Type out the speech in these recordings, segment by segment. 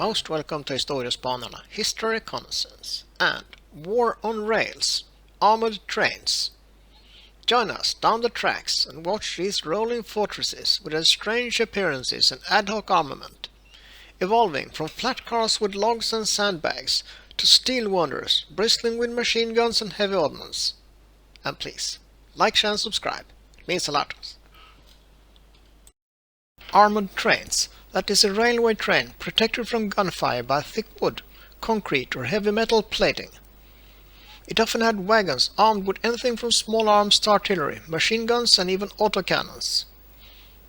most welcome to Historiespanarna, History Reconnaissance, and War on Rails, Armored Trains. Join us down the tracks and watch these rolling fortresses with their strange appearances and ad hoc armament, evolving from flat cars with logs and sandbags to steel wonders bristling with machine guns and heavy ordnance. And please, like, share and subscribe. It means a lot to us. Armored trains. That is a railway train protected from gunfire by thick wood, concrete or heavy metal plating. It often had wagons armed with anything from small arms to artillery, machine guns and even autocannons.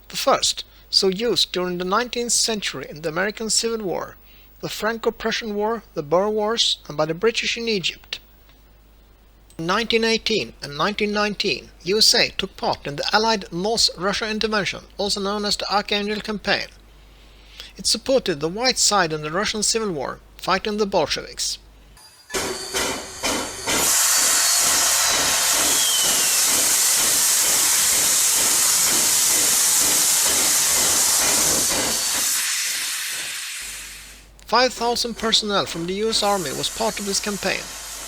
The first, so used during the 19th century in the American Civil War, the Franco-Prussian War, the Boer Wars, and by the British in Egypt. In 1918 and 1919, USA took part in the Allied North Russia intervention, also known as the Archangel Campaign. It supported the white side in the Russian Civil War, fighting the Bolsheviks. "5,000 personnel from the US Army was part of this campaign.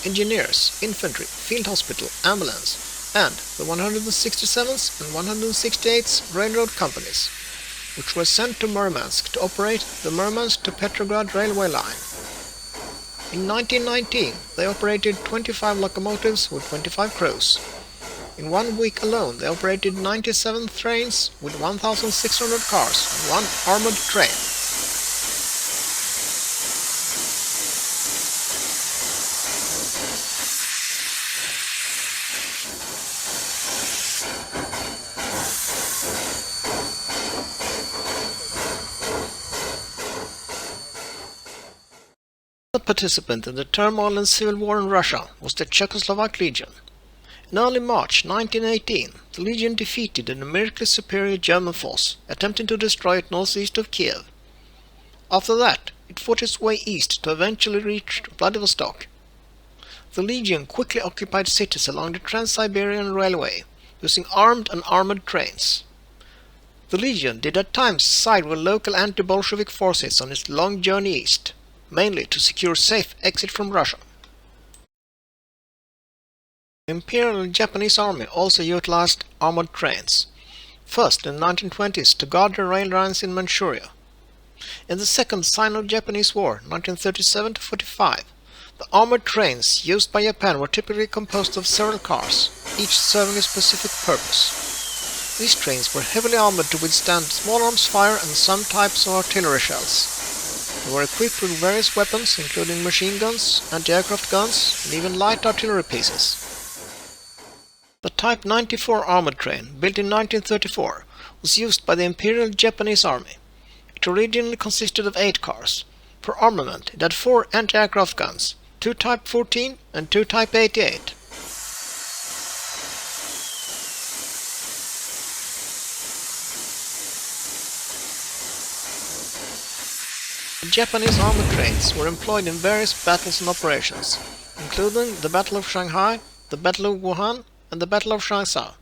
Engineers, infantry, field hospital, ambulance, and the 167th and 168th railroad companies, which were sent to Murmansk to operate the Murmansk to Petrograd railway line. In 1919, they operated 25 locomotives with 25 crews. In 1 week alone, they operated 97 trains with 1,600 cars and 1 armored train. The participant in the turmoil and civil war in Russia was the Czechoslovak Legion. In early March 1918, the Legion defeated a numerically superior German force, attempting to destroy it northeast of Kiev. After that, it fought its way east to eventually reach Vladivostok. The Legion quickly occupied cities along the Trans-Siberian Railway, using armed and armored trains. The Legion did at times side with local anti-Bolshevik forces on its long journey east, mainly to secure safe exit from Russia. The Imperial Japanese Army also utilized armored trains, first in the 1920s to guard the rail lines in Manchuria. In the Second Sino-Japanese War, 1937-45, the armored trains used by Japan were typically composed of several cars, each serving a specific purpose. These trains were heavily armored to withstand small arms fire and some types of artillery shells. They were equipped with various weapons, including machine guns, anti-aircraft guns, and even light artillery pieces. The Type 94 armored train, built in 1934, was used by the Imperial Japanese Army. It originally consisted of 8 cars. For armament, it had 4 anti-aircraft guns, 2 Type 14 and 2 Type 88. The Japanese armored trains were employed in various battles and operations, including the Battle of Shanghai, the Battle of Wuhan, and the Battle of Changsha.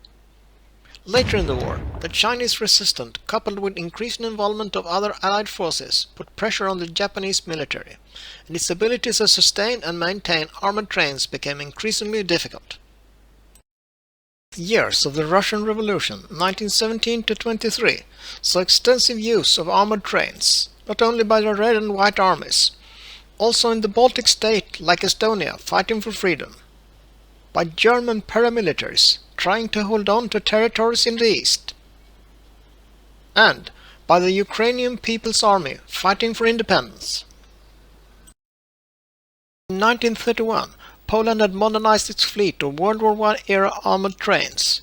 Later in the war, the Chinese resistance, coupled with increasing involvement of other Allied forces, put pressure on the Japanese military, and its ability to sustain and maintain armored trains became increasingly difficult. The years of the Russian Revolution, 1917-23, saw extensive use of armored trains, not only by the Red and White armies, also in the Baltic state like Estonia fighting for freedom, by German paramilitaries trying to hold on to territories in the east, and by the Ukrainian People's Army fighting for independence. In 1931, Poland had modernized its fleet of World War I-era armored trains.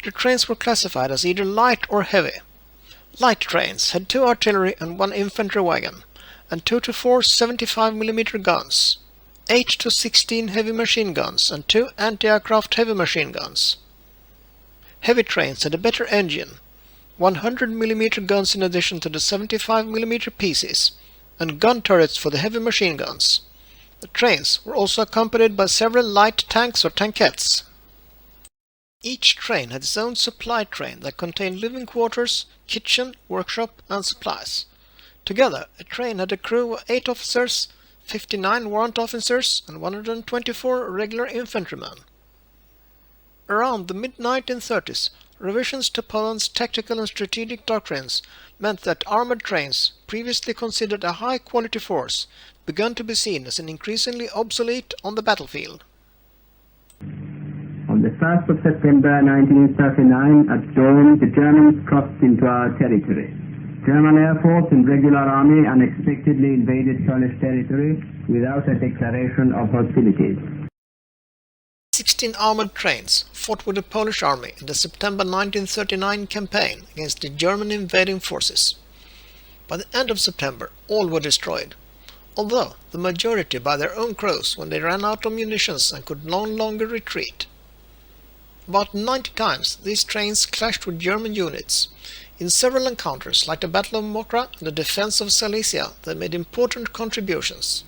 The trains were classified as either light or heavy. Light trains had 2 artillery and 1 infantry wagon, and 2 to 4 75mm guns, 8 to 16 heavy machine guns, and 2 anti-aircraft heavy machine guns. Heavy trains had a better engine, 100mm guns in addition to the 75mm pieces, and gun turrets for the heavy machine guns. The trains were also accompanied by several light tanks or tankettes. Each train had its own supply train that contained living quarters, kitchen, workshop and supplies. Together, a train had a crew of 8 officers, 59 warrant officers and 124 regular infantrymen. Around the mid-1930s, revisions to Poland's tactical and strategic doctrines meant that armored trains, previously considered a high-quality force, began to be seen as an increasingly obsolete on the battlefield. On the 1st of September 1939, at dawn, the Germans crossed into our territory. German Air Force and regular army unexpectedly invaded Polish territory without a declaration of hostilities. 16 armored trains fought with the Polish army in the September 1939 campaign against the German invading forces. By the end of September, all were destroyed, although the majority by their own crews when they ran out of munitions and could no longer retreat. About 90 times these trains clashed with German units. In several encounters, like the Battle of Mokra and the defense of Silesia, they made important contributions.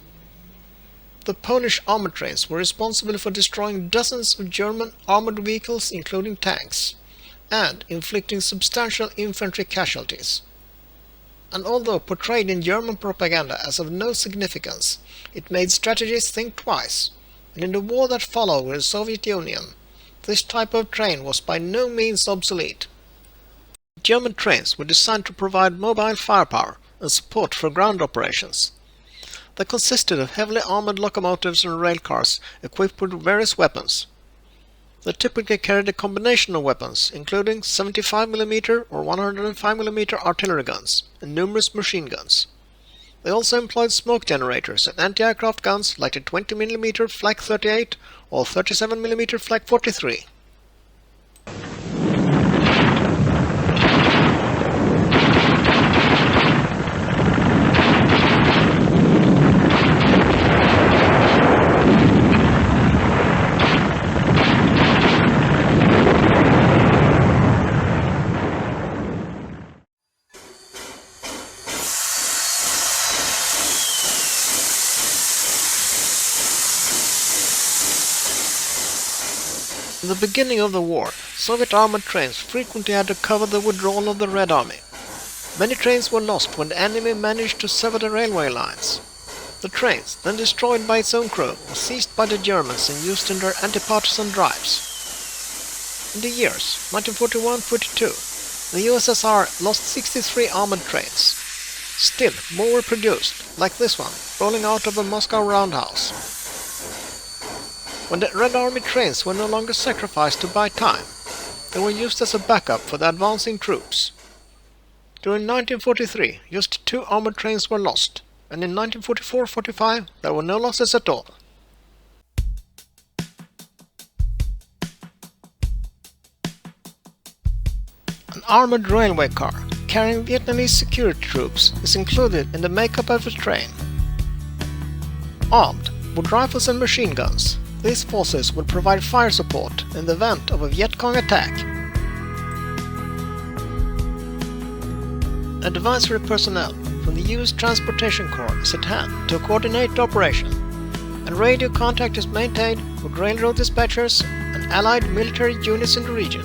The Polish armored trains were responsible for destroying dozens of German armored vehicles, including tanks, and inflicting substantial infantry casualties. And although portrayed in German propaganda as of no significance, it made strategists think twice, and in the war that followed with the Soviet Union, this type of train was by no means obsolete. German trains were designed to provide mobile firepower and support for ground operations. They consisted of heavily armored locomotives and rail cars equipped with various weapons. They typically carried a combination of weapons, including 75mm or 105mm artillery guns and numerous machine guns. They also employed smoke generators and anti-aircraft guns like the 20mm Flak 38 or 37mm Flak 43. In the beginning of the war, Soviet armored trains frequently had to cover the withdrawal of the Red Army. Many trains were lost when the enemy managed to sever the railway lines. The trains, then destroyed by its own crew, were seized by the Germans and used in their anti-partisan drives. In the years 1941-42, the USSR lost 63 armored trains. Still, more were produced, like this one, rolling out of a Moscow roundhouse. When the Red Army trains were no longer sacrificed to buy time, they were used as a backup for the advancing troops. During 1943, just 2 armored trains were lost, and in 1944-45 there were no losses at all. An armored railway car carrying Vietnamese security troops is included in the makeup of the train. Armed with rifles and machine guns, these forces would provide fire support in the event of a Viet Cong attack. Advisory personnel from the U.S. Transportation Corps is at hand to coordinate the operation, and radio contact is maintained with railroad dispatchers and Allied military units in the region.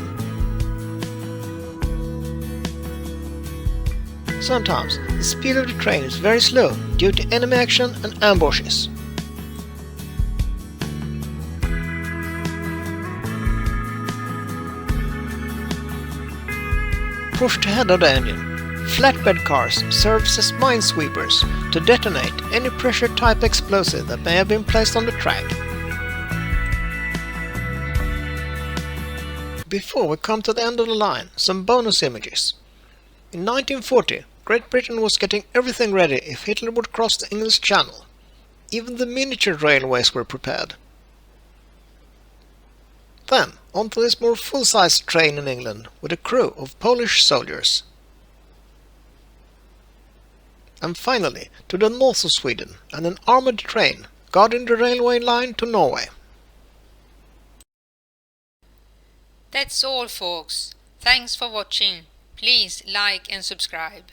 Sometimes the speed of the train is very slow due to enemy action and ambushes. Pushed ahead of the engine, flatbed cars serve as minesweepers to detonate any pressure-type explosive that may have been placed on the track. Before we come to the end of the line, some bonus images. In 1940, Great Britain was getting everything ready if Hitler would cross the English Channel. Even the miniature railways were prepared. Then, onto this more full-sized train in England with a crew of Polish soldiers. And finally, to the north of Sweden and an armoured train guarding the railway line to Norway. That's all, folks. Thanks for watching. Please like and subscribe.